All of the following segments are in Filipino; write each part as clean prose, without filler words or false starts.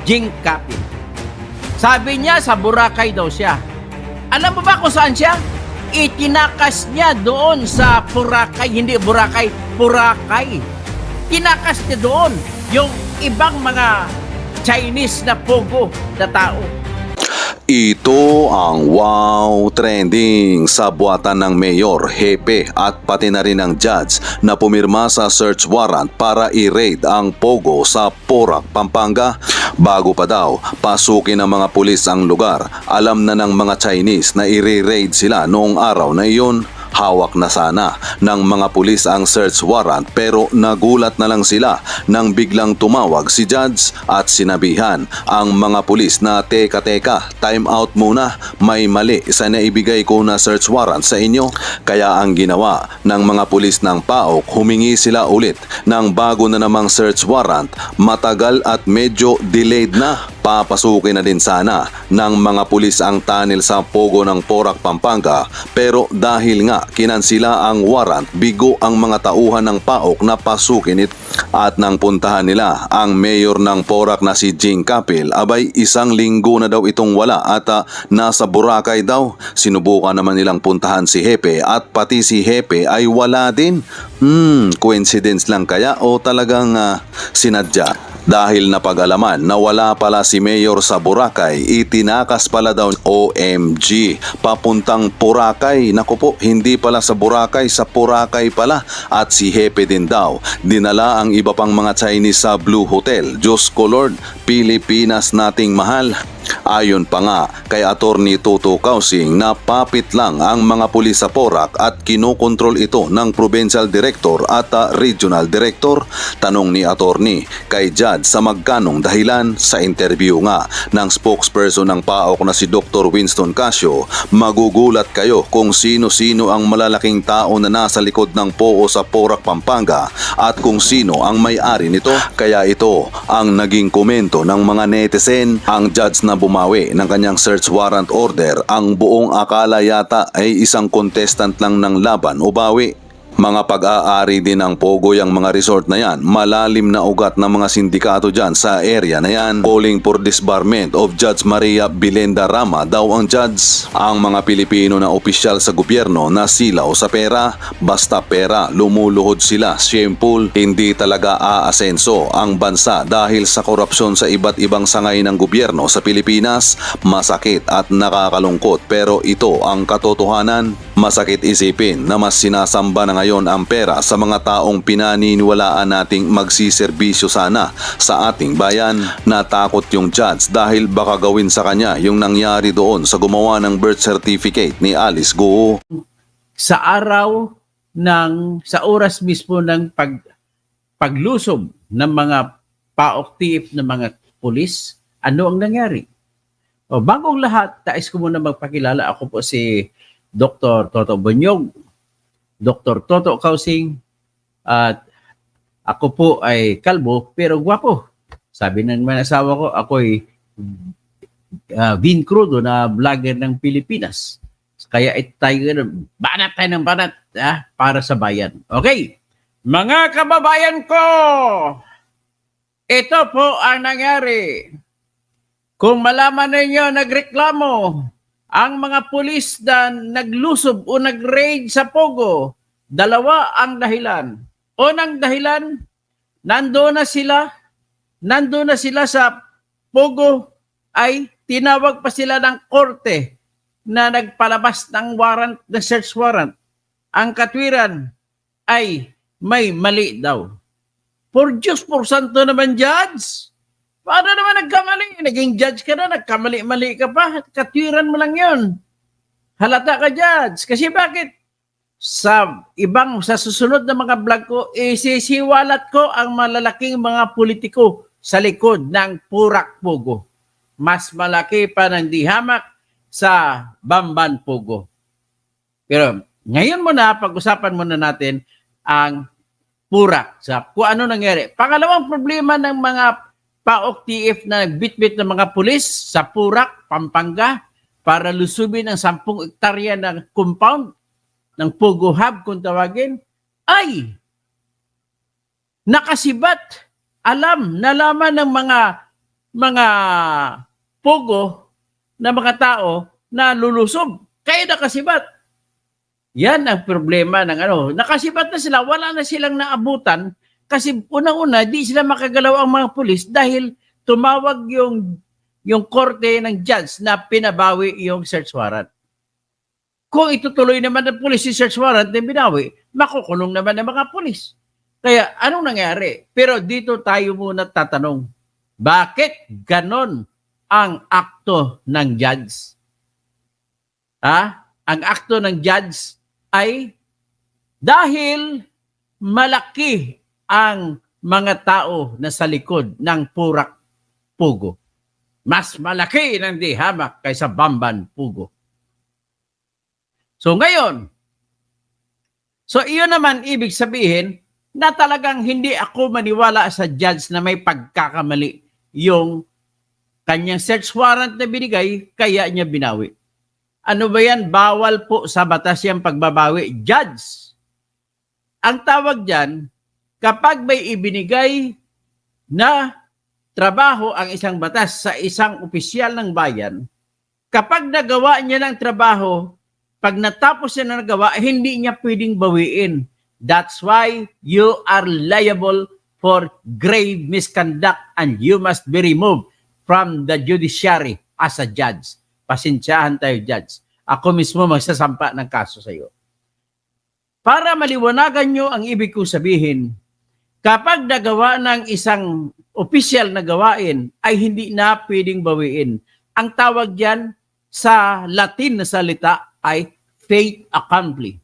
Jing Capil. Sabi niya sa Boracay daw siya. Alam mo ba kung saan siya? Itinakas niya doon sa Boracay, hindi Boracay, Boracay. Tinakas niya doon yung ibang mga Chinese na pogo na tao. Ito ang wow trending sa buwatan ng mayor, hepe at pati na rin ng judge na pumirma sa search warrant para i-raid ang pogo sa Porac, Pampanga. Bago pa daw pasukin ng mga pulis ang lugar, alam na ng mga Chinese na i-raid sila noong araw na iyon. Hawak na sana ng mga pulis ang search warrant pero nagulat na lang sila nang biglang tumawag si judge at sinabihan ang mga pulis na teka, time out muna, may mali sa naibigay ko na search warrant sa inyo. Kaya ang ginawa ng mga pulis ng PAOK, humingi sila ulit ng bago na namang search warrant. Matagal at medyo delayed na. Papasukin na din sana ng mga pulis ang tunnel sa Pogo ng Porac, Pampanga pero dahil nga kinansila ang warrant, bigo ang mga tauhan ng PAOK na pasukin ito. At nang puntahan nila ang mayor ng Porac na si Jing Capil, abay isang linggo na daw itong wala at nasa Boracay daw. Sinubukan naman nilang puntahan si Hepe at pati si Hepe ay wala din. Coincidence lang kaya o talagang sinadya? Dahil napag-alaman na wala pala si Mayor sa Boracay, itinakas pala daw OMG papuntang Boracay. Naku po, hindi pala sa Boracay, sa Boracay pala. At si Hepe din daw, dinala ang iba pang mga Chinese sa Blue Hotel. Diyos ko Lord, Pilipinas nating mahal. Ayon pa nga kay Attorney Toto Kausing, napapit lang ang mga pulis sa Porac at kinokontrol ito ng Provincial Director at Regional Director. Tanong ni Attorney kay Judge sa magkanong dahilan. Sa interview nga ng spokesperson ng PAOK na si Dr. Winston Casio, magugulat kayo kung sino-sino ang malalaking tao na nasa likod ng POO sa Porac, Pampanga at kung sino ang may-ari nito. Kaya ito ang naging komento ng mga netizen. Ang judge na bumawi ng kanyang search warrant order, ang buong akala yata ay isang contestant lang ng laban o bawi. Mga pag-aari din ng Pogo yung mga resort na yan. Malalim na ugat ng mga sindikato dyan sa area na yan. Calling for disbarment of Judge Maria Bilenda Rama daw ang judge. Ang mga Pilipino na opisyal sa gobyerno na silaw sa pera, basta pera, lumuluhod sila. Shameful, hindi talaga aasenso ang bansa dahil sa korupsyon sa iba't ibang sangay ng gobyerno sa Pilipinas. Masakit at nakakalungkot pero ito ang katotohanan. Masakit isipin na mas sinasamba na ngayon ang pera sa mga taong pinaniniwalaan nating magsiserbisyo sana sa ating bayan. Natakot yung judge dahil baka gawin sa kanya yung nangyari doon sa gumawa ng birth certificate ni Alice Guo. Sa oras mismo ng paglusob ng mga PAOK TF ng mga pulis, ano ang nangyari? O, bagong lahat, tais ko muna magpakilala. Ako po si Dr. Toto Bonyog, Dr. Toto Kausing, at ako po ay kalbo pero gwapo. Sabi ng mga asawa ko, ako'y Vin Crudo na vlogger ng Pilipinas. Kaya tayo banat tayo ng banat para sa bayan. Okay, mga kababayan ko, ito po ang nangyari. Kung malaman ninyo, nagreklamo ang mga pulis na naglusob o nag-raid sa Pogo, dalawa ang dahilan. Unang dahilan, nandoon na sila sa Pogo, ay tinawag pa sila ng korte na nagpalabas ng warrant, na search warrant. Ang katwiran ay may mali daw. For Diyos, por santo naman, judge. Paano naman nagkamali? Naging judge ka na, nagkamali-mali ka pa. Katwiran mo lang yun. Halata ka, judge. Kasi bakit? Sa susunod na mga vlog ko, isisiwalat ko ang malalaking mga politiko sa likod ng Porac Pogo. Mas malaki pa ng dihamak sa Bamban Pogo. Pero ngayon muna, pag-usapan muna natin ang Porac. Kung ano nangyari. Pangalawang problema ng mga PAOK TF na nagbitbit ng mga pulis sa Porac, Pampanga para lusubin ang 10 hektarya ng compound ng Pogo Hub kung tawagin, ay nakasibat. Nalaman ng mga mga pugo na mga tao na lulusob. Kaya nakasibat. Yan ang problema ng ano. Nakasibat na sila, wala na silang naabutan kasi unang-una, di sila makagalaw ang mga pulis dahil tumawag yung korte ng judge na pinabawi yung search warrant. Kung itutuloy naman ng pulis si search warrant na binawi, makukulong naman ng mga pulis. Kaya anong nangyari? Pero dito tayo muna tatanong, bakit ganon ang akto ng judge? Ang akto ng judge ay dahil malaki ang mga tao na sa likod ng Purak Pugo. Mas malaki ng dihamak kaysa Bamban Pugo. So ngayon, iyon naman ibig sabihin na talagang hindi ako maniwala sa judge na may pagkakamali yung kanyang search warrant na binigay, kaya niya binawi. Ano ba yan? Bawal po sa batas yung pagbabawi. Judge. Ang tawag dyan, kapag may ibinigay na trabaho ang isang batas sa isang opisyal ng bayan, kapag nagawa niya ng trabaho, pag natapos niya na nagawa, hindi niya pwedeng bawiin. That's why you are liable for grave misconduct and you must be removed from the judiciary as a judge. Pasensyahan tayo, judge. Ako mismo magsasampa ng kaso sa iyo. Para maliwanagan nyo ang ibig ko sabihin, kapag nagawa ng isang opisyal na gawain, ay hindi na pwedeng bawiin. Ang tawag diyan sa Latin na salita ay fait accompli.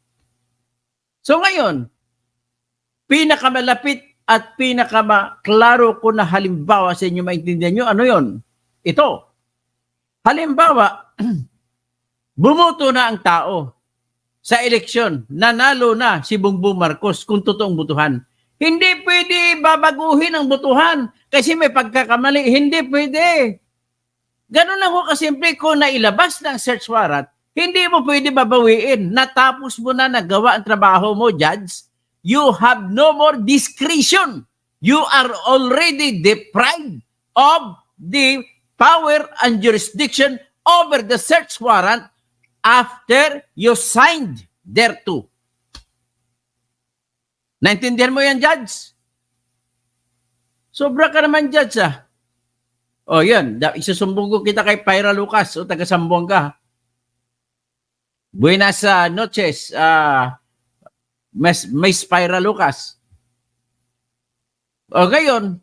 So ngayon, pinakamalapit at pinakamaklaro ko na halimbawa sa inyo maintindihan nyo, ano yon? Ito. Halimbawa, bumoto na ang tao sa eleksyon, nanalo na si Bongbong Marcos kung totoong botohan. Hindi pwede babaguhin ang botohan kasi may pagkakamali. Hindi pwede. Ganun lang ho kasimple kung nailabas ng search warrant, hindi mo pwede babawiin. Natapos mo na nagawa ang trabaho mo, judge. You have no more discretion. You are already deprived of the power and jurisdiction over the search warrant after you signed thereto. Naintindihan mo yan, judge? Sobra ka naman, judge, O yan, isusumbong ko kita kay Pyra Lucas o taga-Sambuanga ka. Buenas noches, Miss Pyra Lucas. O ngayon,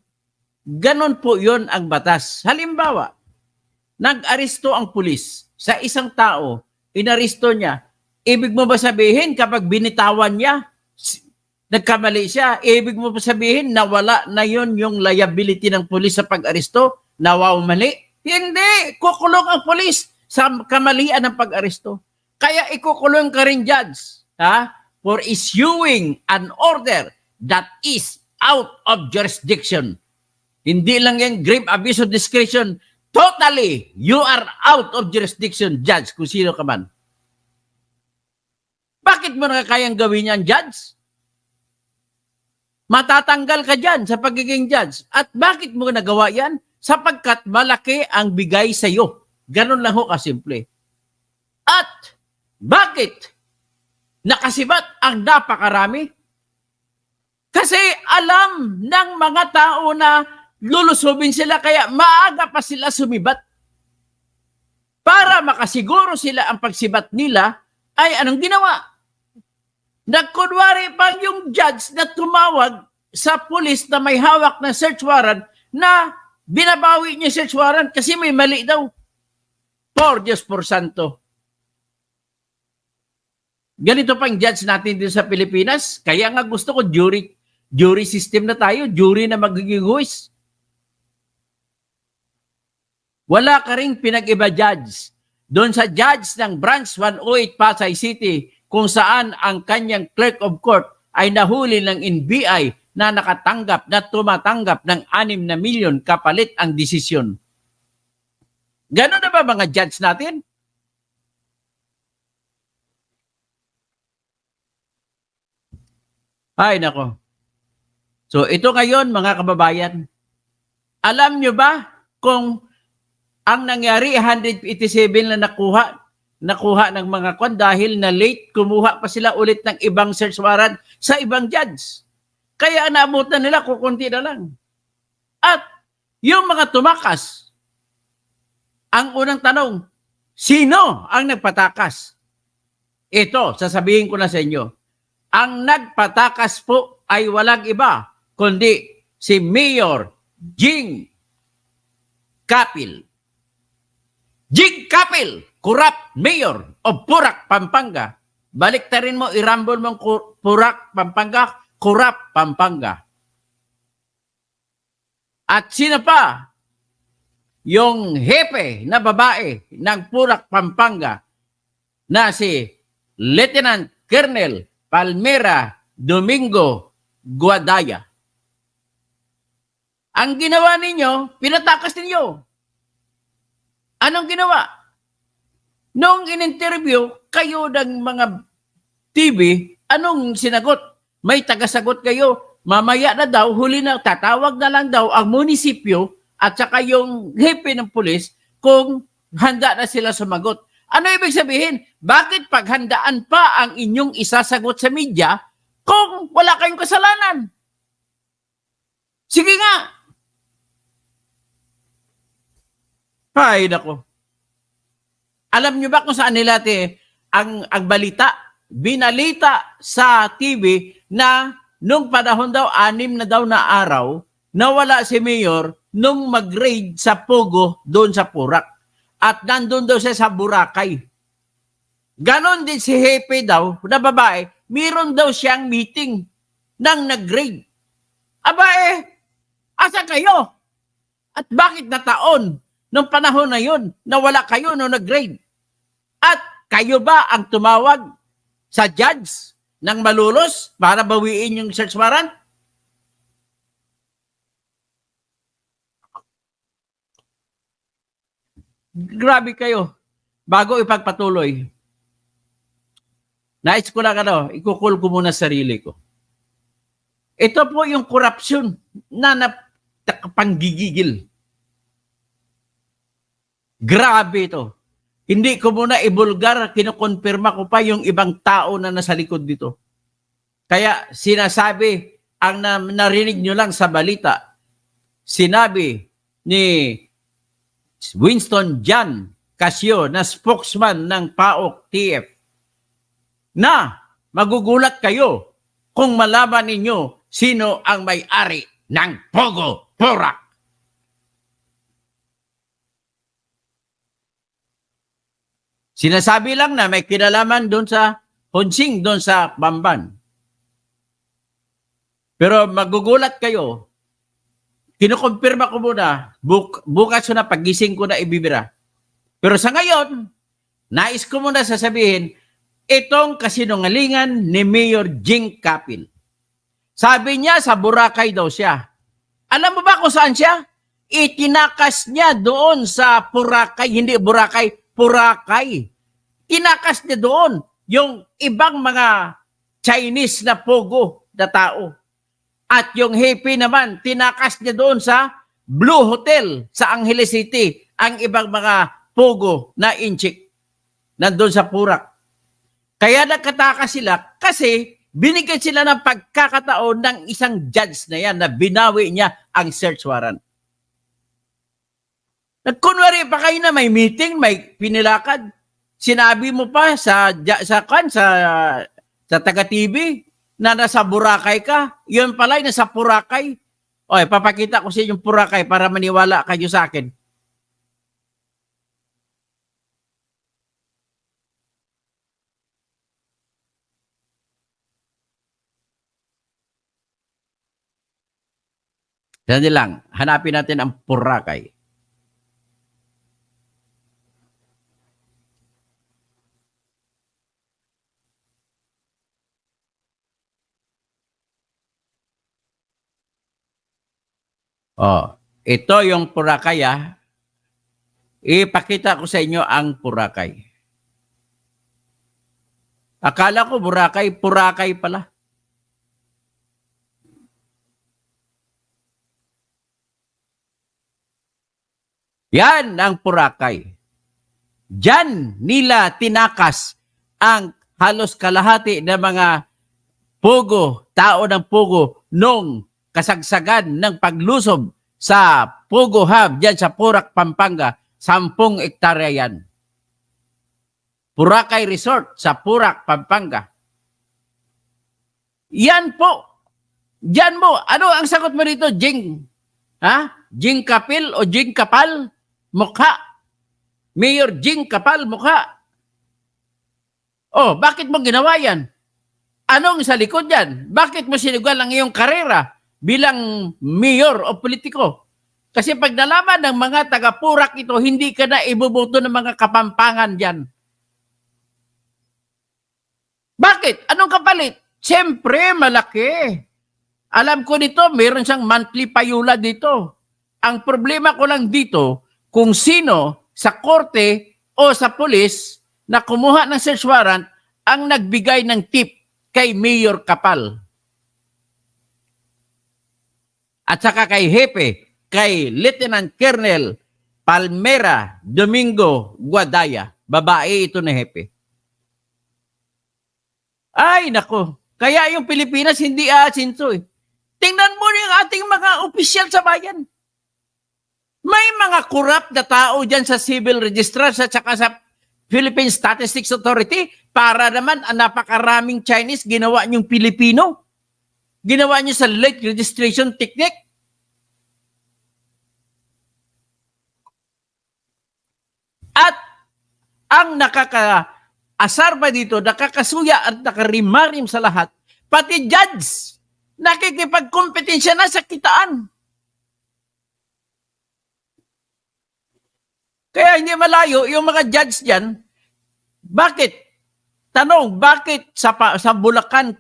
ganon po yon ang batas. Halimbawa, nag-aresto ang pulis sa isang tao, inaresto niya. Ibig mo ba sabihin kapag binitawan niya, nagkamali siya, ibig mo ba sabihin nawala na yon yung liability ng pulis sa pag-aresto? Nawawmali? Hindi! Kukulong ang pulis sa kamalian ng pag-aresto. Kaya ikukulong ka rin, judge, for issuing an order that is out of jurisdiction. Hindi lang yung grave abuse of discretion. Totally, you are out of jurisdiction, judge, kung sino ka man. Bakit mo na kayang gawin yan, judge? Matatanggal ka dyan sa pagiging judge. At bakit mo nagawa yan? Sapagkat malaki ang bigay sa iyo. Ganun lang ho kasimple. At bakit nakasibat ang napakarami? Kasi alam ng mga tao na lulusubin sila kaya maaga pa sila sumibat. Para makasiguro sila ang pagsibat nila ay anong ginawa? Nagkunwari pa yung judge na tumawag sa pulis na may hawak na search warrant na binabawi niya search warrant kasi may mali daw. Por Diyos por Santo. Ganito pang judge natin dito sa Pilipinas. Kaya nga gusto ko jury system na tayo. Jury na magiging huwis. Wala ka ring pinag-iba judge. Doon sa judge ng Branch 108 Pasay City kung saan ang kanyang clerk of court ay nahuli ng NBI na nakatanggap na tumatanggap ng 6 na milyon kapalit ang desisyon. Ganon na ba mga judge natin? Ay, nako. So ito ngayon mga kababayan, alam nyo ba kung ang nangyari 187 na nakuha ng mga kwan dahil na late, kumuha pa sila ulit ng ibang search warrant sa ibang judge. Kaya naabutan nila, kukunti na lang. At yung mga tumakas, ang unang tanong, sino ang nagpatakas? Ito, sasabihin ko na sa inyo. Ang nagpatakas po ay walang iba, kundi si Mayor Jing Capil. Jing Capil, corrupt mayor of Porac, Pampanga. Baliktarin mo, irambol mong Porac, Pampanga, corrupt Pampanga. At sino pa? Yung hepe na babae ng Porac, Pampanga na si Lieutenant Colonel Palmera Domingo Guadaya. Ang ginawa ninyo, pinatakas ninyo. Anong ginawa? Nung in-interview kayo ng mga TV, anong sinagot? May tagasagot kayo. Mamaya na daw, huli na, tatawag na lang daw ang munisipyo at saka yung hepe ng pulis kung handa na sila sumagot. Ano ibig sabihin? Bakit paghandaan pa ang inyong isasagot sa media kung wala kayong kasalanan? Sige nga. Ay, nako. Alam nyo ba kung saan nila ang balita? Binalita sa TV na nung panahon daw, 6 na daw na araw, nawala si Mayor nung mag-raid sa Pogo doon sa Porac. At nandun daw siya sa Boracay. Ganon din si Hepe daw, na babae, meron daw siyang meeting nang nag-raid. Aba asa kayo? At bakit na taon nung panahon na yun, nawala kayo nung nag-raid? At kayo ba ang tumawag sa judge ng malulos para bawiin yung search warrant? Grabe kayo. Bago ipagpatuloy, nais ko lang ikukul ko muna sarili ko. Ito po yung korupsyon na panggigigil. Grabe ito. Hindi ko muna ibulgar, kinukonfirma ko pa yung ibang tao na nasa likod dito. Kaya sinasabi, ang narinig nyo lang sa balita, sinabi ni Winston John Casio na spokesman ng PAOK TF na magugulat kayo kung malaman ninyo sino ang may-ari ng Pogo Porac. Sinasabi lang na may kinalaman doon sa Honsing, doon sa Bamban. Pero magugulat kayo, kinukumpirma ko muna, bukas ko na, pagising ko na ibibira. Pero sa ngayon, nais ko muna sasabihin, itong kasinungalingan ni Mayor Jing Capil. Sabi niya sa Boracay daw siya. Alam mo ba kung saan siya? Itinakas niya doon sa Boracay, hindi Boracay, Boracay. Tinakas niya doon yung ibang mga Chinese na pogo na tao. At yung hepe naman, tinakas niya doon sa Blue Hotel sa Angeles City, ang ibang mga pogo na inchik nandun sa Porac. Kaya nagkatakas sila kasi binigyan sila ng pagkakataon ng isang judge na yan na binawi niya ang search warrant. Nagkunwari pa kayo na may meeting, may pinilakad. Sinabi mo pa sa taga-TV na nasa Boracay ka. Yun pala, nasa Boracay. O, papakita ko sa inyo yung Boracay para maniwala kayo sa akin. Dali lang, hanapin natin ang Boracay. Oh, ito yung Boracay ah. Ipakita ko sa inyo ang Boracay. Akala ko Boracay pala. Yan ang Boracay. Diyan nila tinakas ang halos kalahati ng mga Pogo, tao ng Pogo, nung kasagsagan ng paglusob sa Pogo Hub diyan sa Porac, Pampanga, 10 ektarya yan. Boracay Resort sa Porac, Pampanga. Yan po. Diyan mo. Ano ang sagot mo dito, Jing? Ha? Jing Kapil o Jing Kapal? Mukha. Mayor Jing Kapal, mukha. Oh, bakit mo ginawa yan? Anong sa likod yan? Bakit mo sinugal ang iyong karera bilang mayor o politiko? Kasi pag nalaman ng mga taga-Porac ito, hindi ka na ibubuto ng mga kapampangan dyan. Bakit? Anong kapalit? Siyempre, malaki. Alam ko nito, mayroon siyang monthly payula dito. Ang problema ko lang dito, kung sino sa korte o sa pulis na kumuha ng search warrant ang nagbigay ng tip kay Mayor Kapal. At saka kay Hepe, kay Lieutenant Colonel Palmera Domingo Guadaya. Babae ito na Hepe. Ay, nako. Kaya yung Pilipinas hindi aasinso eh. Tingnan mo yung ating mga opisyal sa bayan. May mga corrupt na tao dyan sa civil registrar at saka sa Philippine Statistics Authority para naman ang napakaraming Chinese ginawa niyong Pilipino. Ginawa niyo sa late registration technique. At ang nakakaasar pa dito, nakakasuya at nakarimarim sa lahat, pati judge, nakikipagkompetensya na sa kitaan. Kaya hindi malayo yung mga judge diyan. Bakit? Tanong, bakit sa Bulacan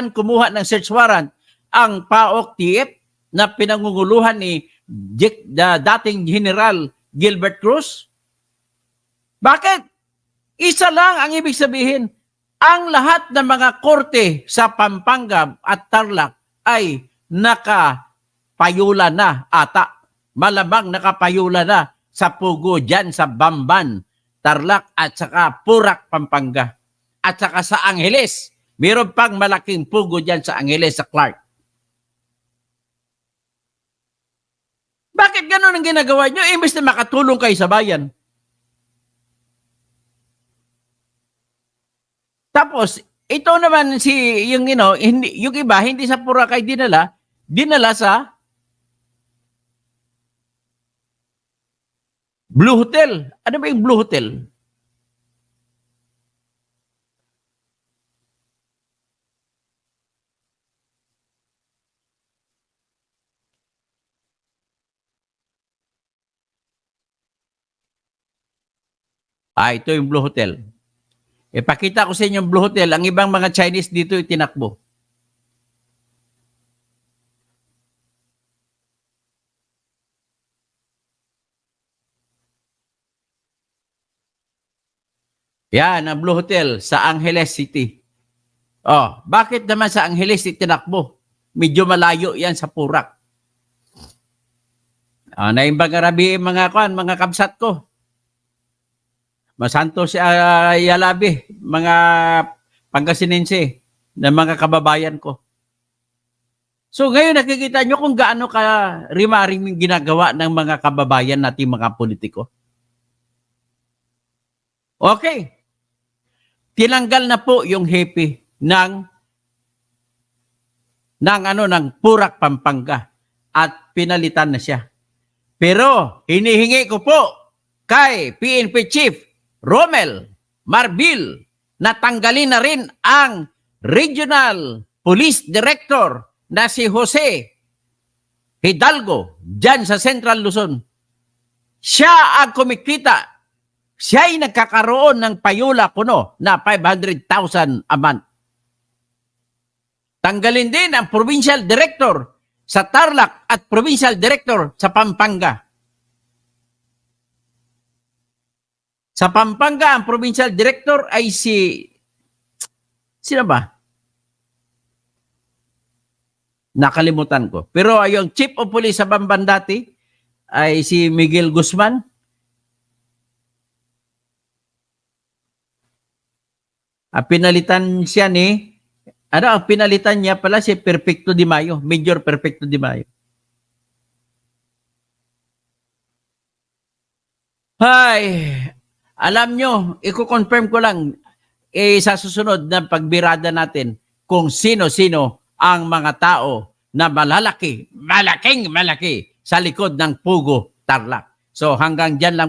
kumuha ng search warrant ang PAOK TF na pinangunguluhan ni dating General Gilbert Cruz? Bakit? Isa lang ang ibig sabihin, ang lahat ng mga korte sa Pampanga at Tarlac ay nakapayula na ata. Malamang nakapayula na sa Pugo dyan sa Bamban, Tarlac at saka Porac, Pampanga. At saka sa Angeles. Meron pang malaking Pugo dyan sa Angeles, sa Clark. Bakit ganun ang ginagawa nyo? Imbes na makatulong kayo sa bayan. Tapos, ito naman yung iba, hindi sa Boracay dinala sa Blue Hotel. Ano ba yung Blue Hotel? Ito yung Blue Hotel. Ipakita ko sa inyo yung Blue Hotel. Ang ibang mga Chinese dito itinakbo. Yan, ang Blue Hotel sa Angeles City. Oh, bakit naman sa Angeles itinakbo? Medyo malayo yan sa Porac. Naimbang arabi mga kabsat ko. Masanto si Yalabi, mga Pangasinense, na mga kababayan ko. So ngayon nakikita nyo kung gaano ka rimaring ginagawa ng mga kababayan nating mga politiko. Okay. Tinanggal na po yung hepe ng Porac, Pampanga at pinalitan na siya. Pero hinihingi ko po kay PNP Chief Romel Marbil na tanggalin na rin ang Regional Police Director na si Jose Hidalgo dyan sa Central Luzon. Siya ang kumikita. Siya ay nagkakaroon ng payula kuno na 500,000 a month. Tanggalin din ang Provincial Director sa Tarlac at Provincial Director sa Pampanga. Sa Pampanga, ang Provincial Director ay sino ba? Nakalimutan ko. Pero yung Chief of Police sa Bamban dati, ay si Miguel Guzman. Pinalitan siya ni, ang pinalitan niya pala si Perfecto Di Mayo, Major Perfecto Di Mayo. Hay, alam nyo, i-confirm ko lang sa susunod na pagbirada natin kung sino-sino ang mga tao na malaking malaki sa likod ng Pugo Tarlac. So hanggang dyan lang